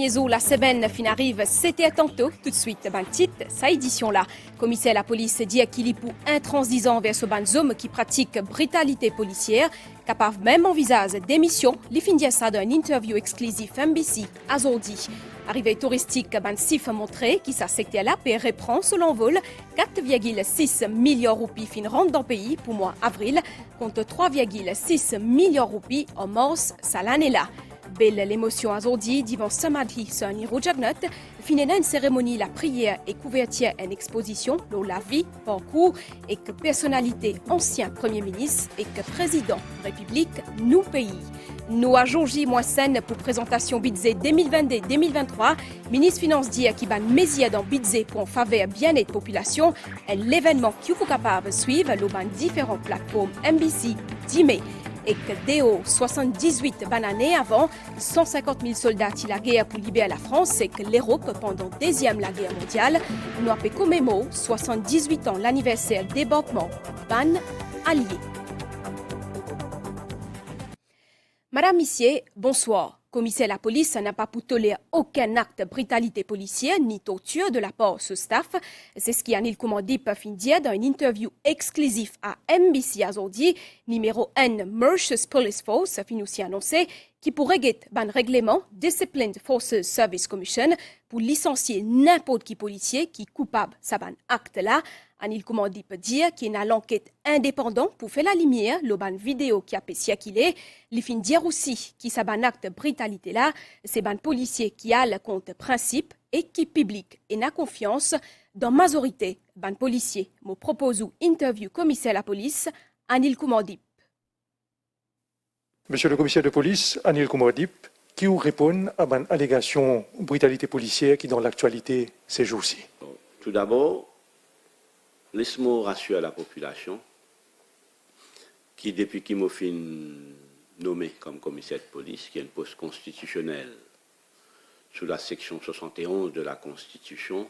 premiers jours, la semaine fin arrive, c'était tantôt, tout de suite, ben titre, sa édition-là. Commissaire la police dit qu'il est pour intransigeant vers ce ban hommes qui pratique brutalité policière, capable même envisage démission, les fins de ça d'une interview exclusive MBC à Zordi. Arrivée touristique, ben sif montré qui sa secteur-là peut reprendre sur l'envol 4,6 milliards de roupies fin rentre dans le pays pour mois avril, contre 3,6 milliards de roupies en mars, ça l'année-là. Belle l'émotion à Zordi, devant samedi sur un Jagnot, finira une cérémonie, la prière et couverture en exposition, dont la vie, parcours et que personnalité ancien Premier ministre et que président République, nous pays. Nous à Georgie Moissenne pour présentation budget 2022-2023. Ministre Finance dit qui ban mésia dans budget pour en faveur bien-être population. Et l'événement qui vous capable de suivre le ban différentes plateformes MBC 10 mai. Et que DO 78 années avant, 150 000 soldats qui la guerre pour libérer la France et que l'Europe pendant la Deuxième la guerre mondiale, nous avons commémoré 78 ans l'anniversaire des débarquement ban allié. Madame Missier, bonsoir. Commissaire la police n'a pas pu tolérer aucun acte de brutalité policière ni torture de la part de ce staff. C'est ce qui Anil Commandé peut dire dans une interview exclusive à MBC Azordi, numéro N Mauritius Police Force, fin aussi annoncé, qui pourrait guetter un règlement Disciplined Forces Service Commission pour licencier n'importe qui policier qui est coupable de ce acte-là. Anil Commandé peut dire qu'il y a l'enquête indépendante pour faire la lumière, le ban vidéo qui a péché qu'il est. Il fin dire aussi qu'il y a un acte de brutalité là, c'est un policier qui a le compte principe et qui public et n'a confiance dans la majorité d'un policier. Me propose ou interview commissaire la police, Anil Commandé. Monsieur le commissaire de police, Anil Koumardip, qui vous répond à une allégation de brutalité policière qui est dans l'actualité ces jours-ci? Tout d'abord, laisse-moi rassurer la population qui, depuis qu'il m'a fait nommé comme commissaire de police, qui est une poste constitutionnelle sous la section 71 de la Constitution,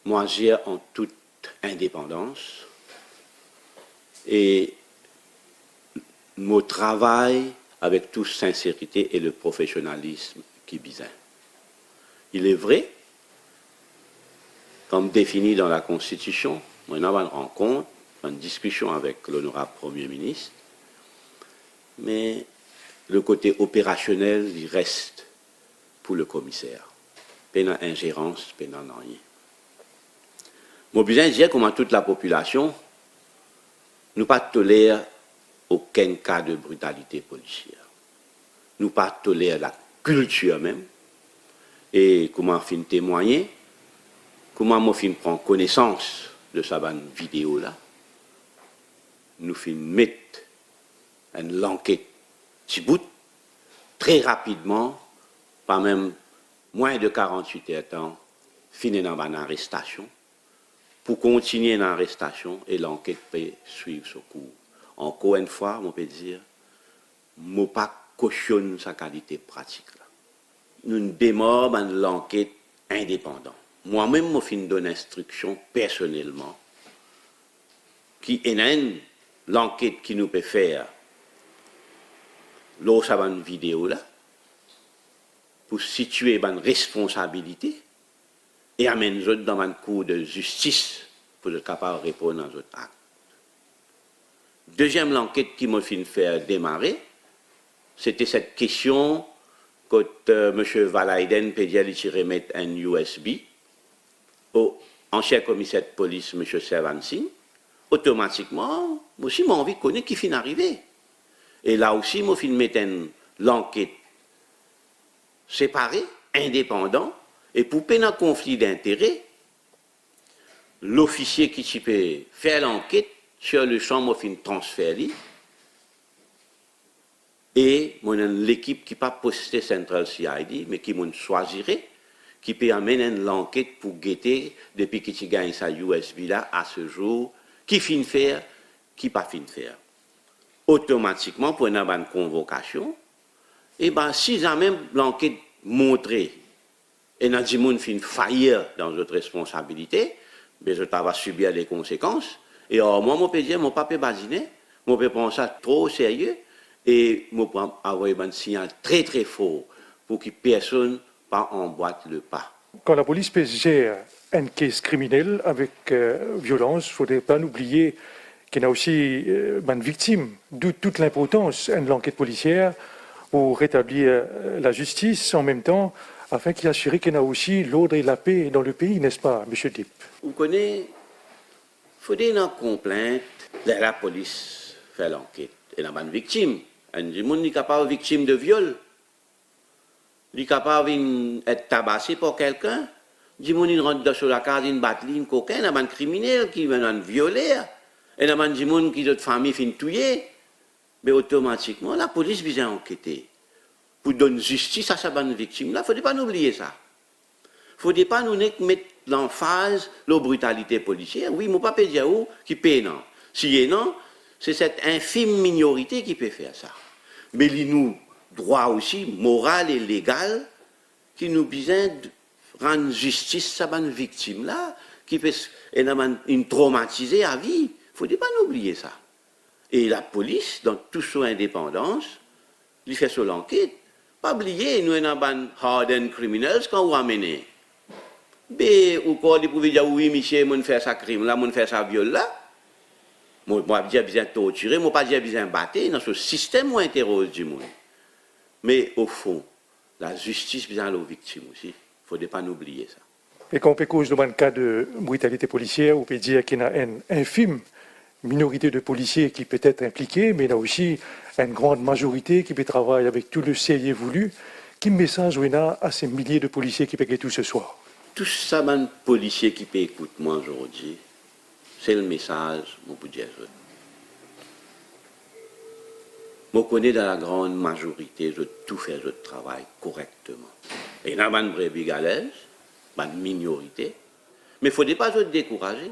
moi agir en toute indépendance et mon travail avec toute sincérité et le professionnalisme qui bisait. Il est vrai, comme défini dans la Constitution, on a une rencontre, une discussion avec l'honorable Premier ministre, mais le côté opérationnel, il reste pour le commissaire. Pas d'ingérence, pas de rien. Mon besoin de dire, comme à toute la population, nous pas tolérer aucun cas de brutalité policière. Nous pas tolérer la culture même. Et comment fin témoigner, comment moi fin prendre connaissance de sa vidéo là. Nous fin mettre une enquête petit bout très rapidement, pas même moins de 48 heures de temps, finir dans une arrestation pour continuer l'arrestation et l'enquête peut suivre ce cours. Encore une fois, on peut dire, je ne pas cautionne sa qualité pratique. Là. Nous démarrons l'enquête indépendante. Moi-même, je donne instruction personnellement qui est l'enquête qui nous peut faire lorsqu'il y a une vidéo là, pour situer une responsabilité et amener les autres dans un cours de justice pour être capable de répondre aux autres actes. Deuxième l'enquête qui m'a fait faire démarrer, c'était cette question quand M. Valaiden peut dire qu'il remet un USB au ancien commissaire de police, M. Servansing. Automatiquement, moi aussi, j'ai envie de connaître qui finit arrivé. Et là aussi, moi, je mettre l'enquête séparée, indépendante, et pour pas un conflit d'intérêts, l'officier qui peut faire l'enquête sur le champ, moi, je transfère et l'équipe qui n'a pas posté Central CID, mais qui m'a choisirait, qui peut amener l'enquête pour guetter depuis qu'il gagne sa USB là à ce jour, qui finit faire, qui pas finit faire. Automatiquement, pour une convocation, et bien, si jamais l'enquête montrée, et n'a dit moun fin faillir dans notre responsabilité, mais je va subir les conséquences. Et alors, moi, je peux dire, mon papa basiné, je peux prendre ça trop au sérieux, et je peux avoir un signal très très fort pour que personne pas emboîte le pas. Quand la police gère un cas criminel avec violence, il ne faudrait pas oublier qu'il y a aussi une victime, d'où toute l'importance de l'enquête policière pour rétablir la justice en même temps, afin qu'il assure qu'il y a aussi l'ordre et la paix dans le pays, n'est-ce pas, M. Dipp? Vous connaissez, il faut dire une complainte, la police fait l'enquête. Et il y a une victime. Il y a des gens capable victime de viol. Il est capable d'être tabassé par quelqu'un. Il y a des gens qui rentrent sur la case, ils battent une coquin, il y a des criminels qui viennent violer. Et il y a des gens qui ont famille fin tuer. Mais automatiquement, la police vient enquêter. Pour donner justice à cette victime. Il ne faut pas oublier ça. Il ne faut pas nous mettre l'emphase la brutalité policière. Oui, mon papa dit où qui paie non. Si non, c'est cette infime minorité qui peut faire ça. Mais il nous droit aussi moral et légal qui nous besoin de rendre justice à cette victime là qui peut une traumatisée à vie. Il ne faut pas oublier ça. Et la police, dans toute son indépendance, il fait son enquête. Pas oublier, nous avons des hardened criminels quand vous amenez. Mais ou quoi, vous pouvez dire oui, monsieur, moi fait ça crime là, moi fait ça viol là. Moi j'ai besoin de torturer, moi pas j'ai besoin de battre dans ce système où interroge du monde. Mais au fond, la justice besoin aux victimes aussi. Il ne faut pas oublier ça. Et quand on peut cause dans le cas de brutalité policière, on peut dire qu'il y a une infime minorité de policiers qui peut être impliquée, mais il y a aussi une grande majorité qui peut travailler avec tout le sérieux voulu. Quel message on a à ces milliers de policiers qui peuvent tout ce soir? Tous ces policiers qui peuvent écouter moi aujourd'hui, c'est le message, mon pour dire. Je connais dans la grande majorité, je tout fais le travail correctement. Et il y a une brebis galèse, une minorité, mais il ne faut pas se décourager.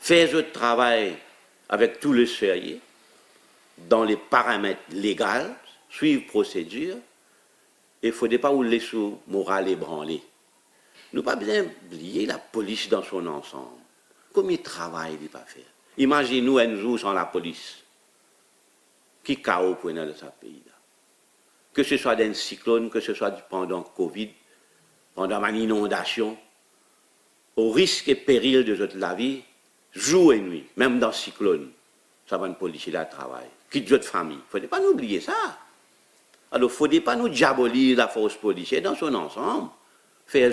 Faire le travail avec tout le sérieux, dans les paramètres légaux, suivre procédure, et il ne faut pas vous laisser moral ébranlé. Nous ne pouvons pas bien oublier la police dans son ensemble. Combien de travail il va faire? Imaginez-nous un jour sans la police. Qui chaos pour dans ce pays-là. Que ce soit d'un cyclone, que ce soit pendant Covid, pendant une inondation, au risque et péril de la vie, jour et nuit, même dans le cyclone, ça va une policier là travail. Quitte votre famille. Il ne faut pas nous oublier ça. Alors, il ne faut pas nous diaboliser la force policière dans son ensemble. Faire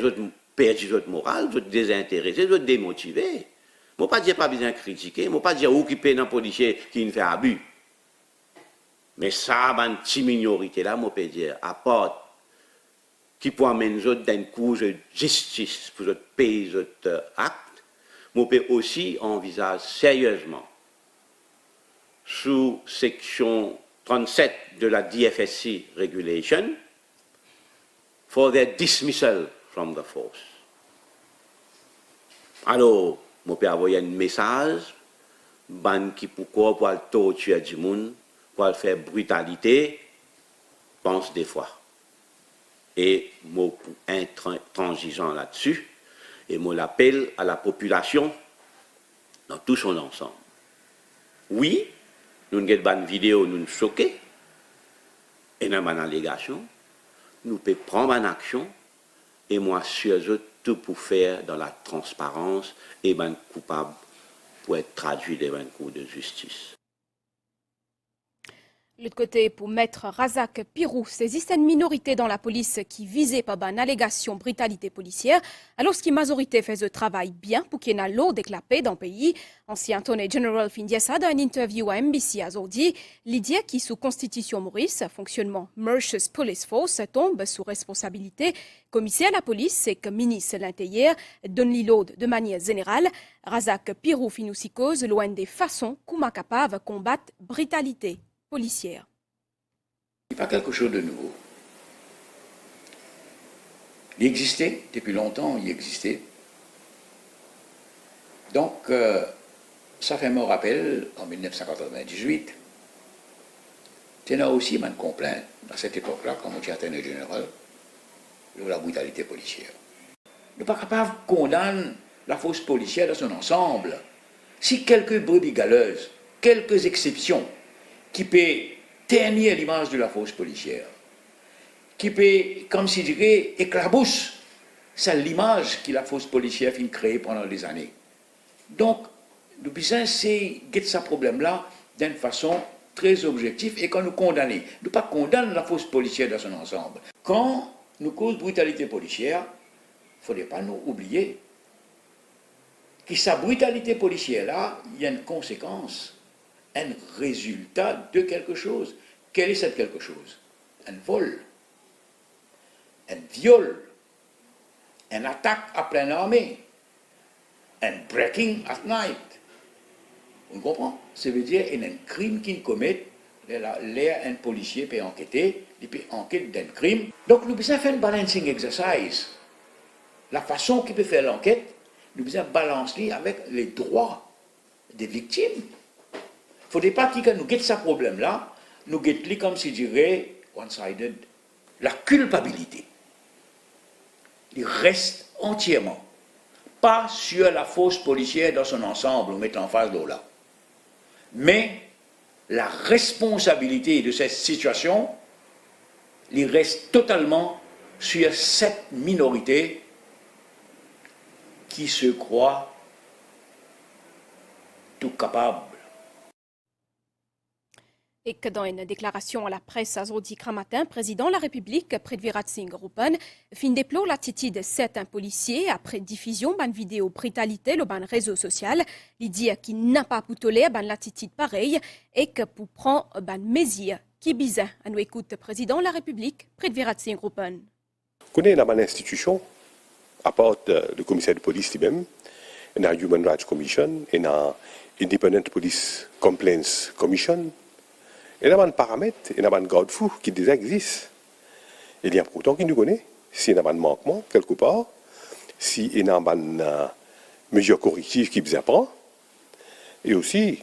perdre votre morale, votre désintéressé, votre démotivé. Je ne pas dire pas besoin de critiquer, je ne pas dire où qui paye un policier qui ne fait abus. Mais ça, une petite minorité là, je peux dire, apporte, qui peut amener nous dans une cour de justice pour notre pays, notre acte, je peux aussi envisager sérieusement, sous section 37 de la DFSC Regulation, for their dismissal from the force. Alors, je peux envoyer un message, qui pourquoi pour torturer du monde, pour faire brutalité, pense des fois. Et moi, pour intransigeant là-dessus, et moi l'appelle à la population dans tout son ensemble. Oui, nous avons une vidéo, nous nous choquons, et nous avons une allégation, nous pouvons prendre une action, et moi, sur eux, tout pour faire dans la transparence, et ben coupable pour être traduit devant une cour de justice. De l'autre côté, pour Maître Razak Pirou, saisissent une minorité dans la police qui visait par une allégation brutalité policière, alors que la majorité fait le travail bien pour qu'il y ait l'eau déclapée dans le pays. Ancien Attorney General Findiessa, dans une interview à NBC, a dit l'idée qui, sous Constitution Maurice, fonctionnement Mauritius Police Force, tombe sous responsabilité. Commissaire à la police, c'est que ministre de l'Intérieur donne l'eau de manière générale. Razak Pirou finit aussi cause loin des façons qu'on est capable de combattre brutalité policière. Ce n'est pas quelque chose de nouveau. Il existait, depuis longtemps, il existait. Donc, ça fait me rappel, en 1998, il y a aussi une complainte, à cette époque-là, comme Attorney General, de la brutalité policière. Nous ne sommes pas capables de condamner la force policière dans son ensemble. Si quelques brebis galeuses, quelques exceptions, qui peut ternir l'image de la force policière, qui peut, comme si dirait, éclabousse. C'est l'image que la force policière a créée pendant des années. Donc, le business, c'est guetter ce problème-là d'une façon très objective et quand nous condamnons. Nous ne pas condamner la force policière dans son ensemble. Quand nous causons brutalité policière, il ne faudrait pas nous oublier que sa brutalité policière-là, il y a une conséquence, un résultat de quelque chose. Quel est ce quelque chose? Un vol, un viol, une attaque à pleine armée, un breaking at night. On comprend? Ça veut dire qu'il y a un crime qu'il commet, l'air un policier peut enquêter, il peut enquêter d'un crime. Donc nous devons faire un balancing exercise. La façon qu'il peut faire l'enquête, nous devons balancer avec les droits des victimes. Il ne faudrait pas que nous guettions ce problème-là, nous guettions comme si je dirais, one-sided, la culpabilité. Il reste entièrement, pas sur la force policière dans son ensemble, on met en face de là. Mais la responsabilité de cette situation, il reste totalement sur cette minorité qui se croit tout capable. Et que dans une déclaration à la presse à Zodi matin, président de la République, Prithvirat Singh Rupan, fin déplore l'attitude de certains policiers après diffusion d'une vidéo brutalité sur un réseau social. Il dit qu'il n'a pas pu tolérer une attitude pareille et que pour prendre une mesure qui bise à nous écoute le président de la République, Prithvirat Singh Rupan. On est dans une institution, à part le commissaire de police lui-même, la Human Rights Commission, et la Independent Police Complaints Commission. Il y a un paramètre, il y a un garde-fou qui déjà existe. Il y a pourtant qui nous connaît. S'il y a un manquement quelque part, s'il y a une mesure corrective qui vous apprend, et aussi,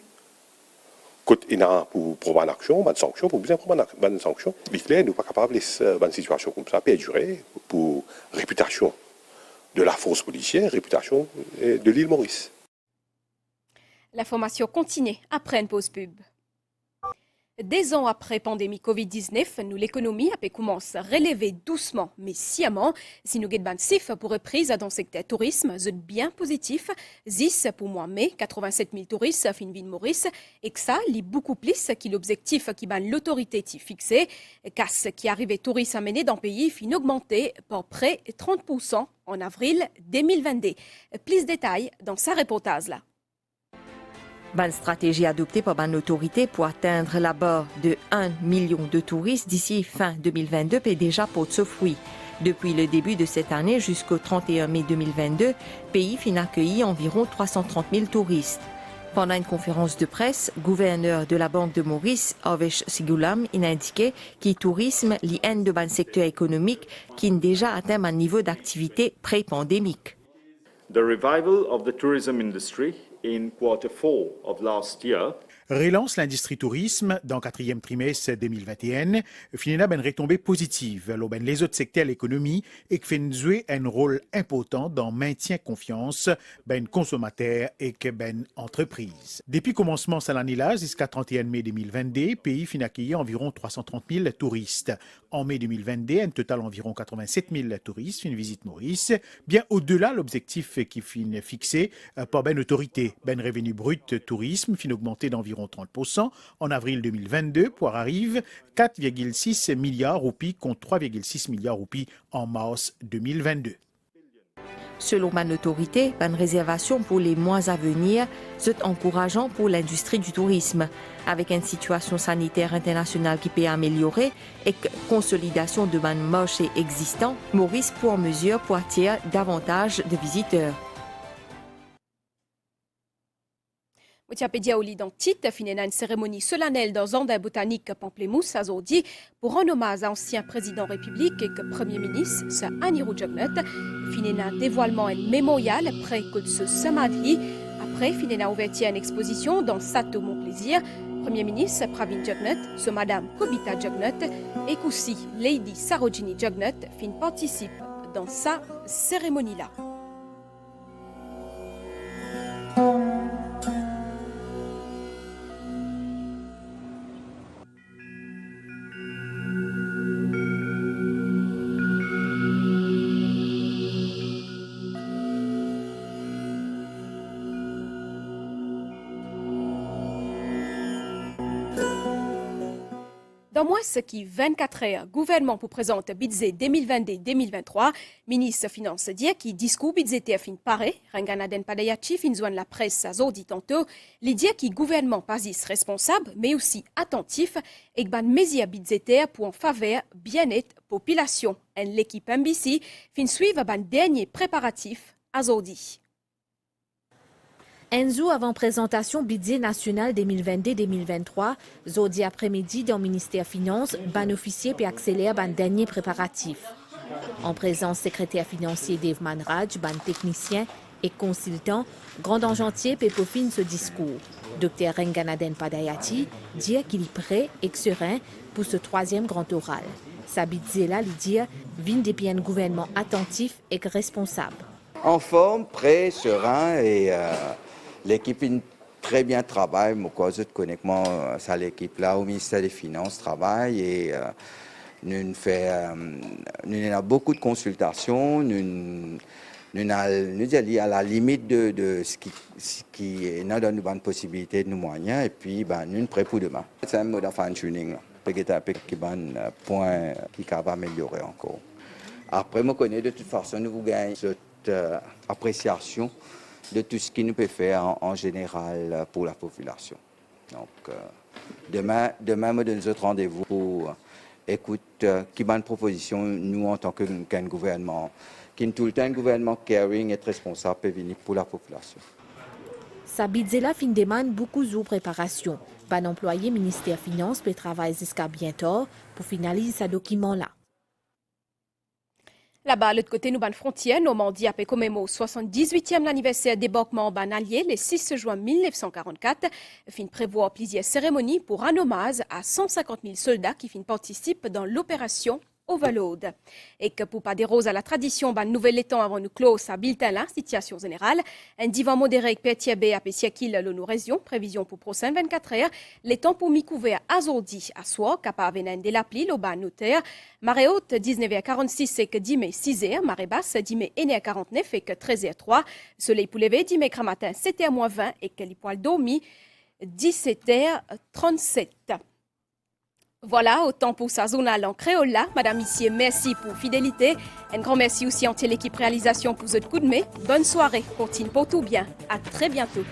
quand il y a pour prendre une action, une sanction, pour bien prendre une sanction, l'État n'est pas capable de laisser une situation comme ça perdurer pour réputation de la force policière, réputation de l'île Maurice. L'information continue après une pause pub. Des ans après pandémie Covid-19, nous l'économie a commencé à relever doucement mais sciemment. Si nous avons chiffres pour reprise dans le secteur tourisme, c'est bien positif. 10 pour mois mai, 87 000 touristes à Finville Maurice. Et que ça, c'est beaucoup plus que l'objectif qui l'autorité fixé. Car ce qui arrivait touristes à mener dans le pays fin augmenté par près de 30% en avril 2022. Plus de détails dans sa reportage là. Une stratégie adoptée par l'autorité pour atteindre la barre de 1 million de touristes d'ici fin 2022 est déjà porté ses fruits. Depuis le début de cette année jusqu'au 31 mai 2022, le pays a accueilli environ 330 000 touristes. Pendant une conférence de presse, le gouverneur de la Banque de Maurice, Avesh Sigulam, a indiqué que le tourisme est un de secteur économique qui a déjà atteint un niveau d'activité pré-pandémique. The revival of the tourism industry in Q4 of last year relance l'industrie tourisme dans le quatrième trimestre 2021, finalement une retombée positive. Les autres secteurs de l'économie et qui fait jouer un rôle important dans le maintien de confiance ben consommateurs et que ben entreprises. Depuis le commencement de l'année-là jusqu'à 31 mai 2022, le pays a accueilli environ 330 000 touristes. En mai 2022, un total environ 87 000 touristes fin visite Maurice, bien au-delà de l'objectif qui fin fixé par ben autorité. Ben revenu brut tourisme fin augmenté d'environ 30% en avril 2022 pour arriver 4,6 milliards roupies contre 3,6 milliards roupies en mars 2022. Selon l'autorité, une réservation pour les mois à venir est encourageant pour l'industrie du tourisme. Avec une situation sanitaire internationale qui peut améliorer et consolidation de marché existant, Maurice pour en mesure pour attirer davantage de visiteurs. Moutiapédia Oli dans titre finira une cérémonie solennelle dans Jardin botanique Pamplemousse à Zordi pour rendre hommage à l'ancien président République et que Premier ministre, Sir Anirudh Jugnauth. Finira un dévoilement et mémorial après que ce samadhi. Après, finira ouverture une exposition dans Sato Mon Plaisir. Premier ministre Pravin Jugnauth, ce Madame Kobita Jugnauth et aussi Lady Sarojini Jugnauth fin participe dans sa cérémonie-là. pas moins qui 24 heures, gouvernement pour présenter budget 2022-2023, ministre Finance dit qui discours budgétaire fin paré, Renganaden Padayachi fin joindre la presse à Zodi tantôt, il dit qui gouvernement pas responsable, mais aussi attentif, et ban mesures budgétaires pour en faveur bien-être population. Et l'équipe MBC fin suivre ban dernier préparatif à Zodi. Enzo avant présentation budget national 2022-2023, Zodi après-midi dans le ministère Finances, ban officier puis accélère ban dernier préparatif. En présence secrétaire financier Dave Manraj, ban technicien et consultant, grand enjantier puis peaufine ce discours. Dr Renganaden Padayati dit qu'il est prêt et serein pour ce troisième grand oral. Sa budget là, lui dit, vient depuis un gouvernement attentif et responsable. En forme, prêt, serein et l'équipe très bien travaille. Moi, je connais ça l'équipe là au ministère des Finances travaille et nous avons beaucoup de consultations. Nous sommes à la limite de ce qui nous donne une possibilité de nos moyens et puis nous sommes prêts pour demain. C'est un mode de fine-tuning. Peut-être qui un point qui va améliorer encore. Après, je connais de toute façon, nous gagnons cette appréciation de tout ce qui nous peut faire en général pour la population. Donc, demain, me donne notre rendez-vous pour écouter qui va une proposition, nous en tant qu'un gouvernement, qui est tout le temps un gouvernement caring et responsable peut venir pour la population. Sa budget fin demande beaucoup de préparation. Ban employé ministère Finances peut travailler jusqu'à bientôt pour finaliser ce document-là. Là-bas, de l'autre côté, nous ban frontière, Normandie a commémoré 78e anniversaire débarquement ban allié le 6 juin 1944. Fin prévoit plusieurs cérémonies pour un hommage à 150 000 soldats qui participent dans l'opération Overload. Et que pour pas des roses à la tradition, ban nouvel étang avant nous close à bulletin la situation générale. Un divan modéré avec Pétiabé à Pessiakil le nous région. Prévision pour prochain 24 heures. Les temps pour m'y couvert à Zordi à soir, capable de l'appli, le ban notaire. Marée haute 19h46 et que 10 mai 6h. Marée basse 10 mai 1h49 et que 13h03. Soleil pour lever 10 mai matin 7h-20 et que les poils dormis 17h37. Voilà, autant pour sa journal en créole là. Madame, Messieurs, merci pour fidélité. Un grand merci aussi en l'équipe réalisation pour votre coup de main. Bonne soirée, continue pour tout bien. À très bientôt.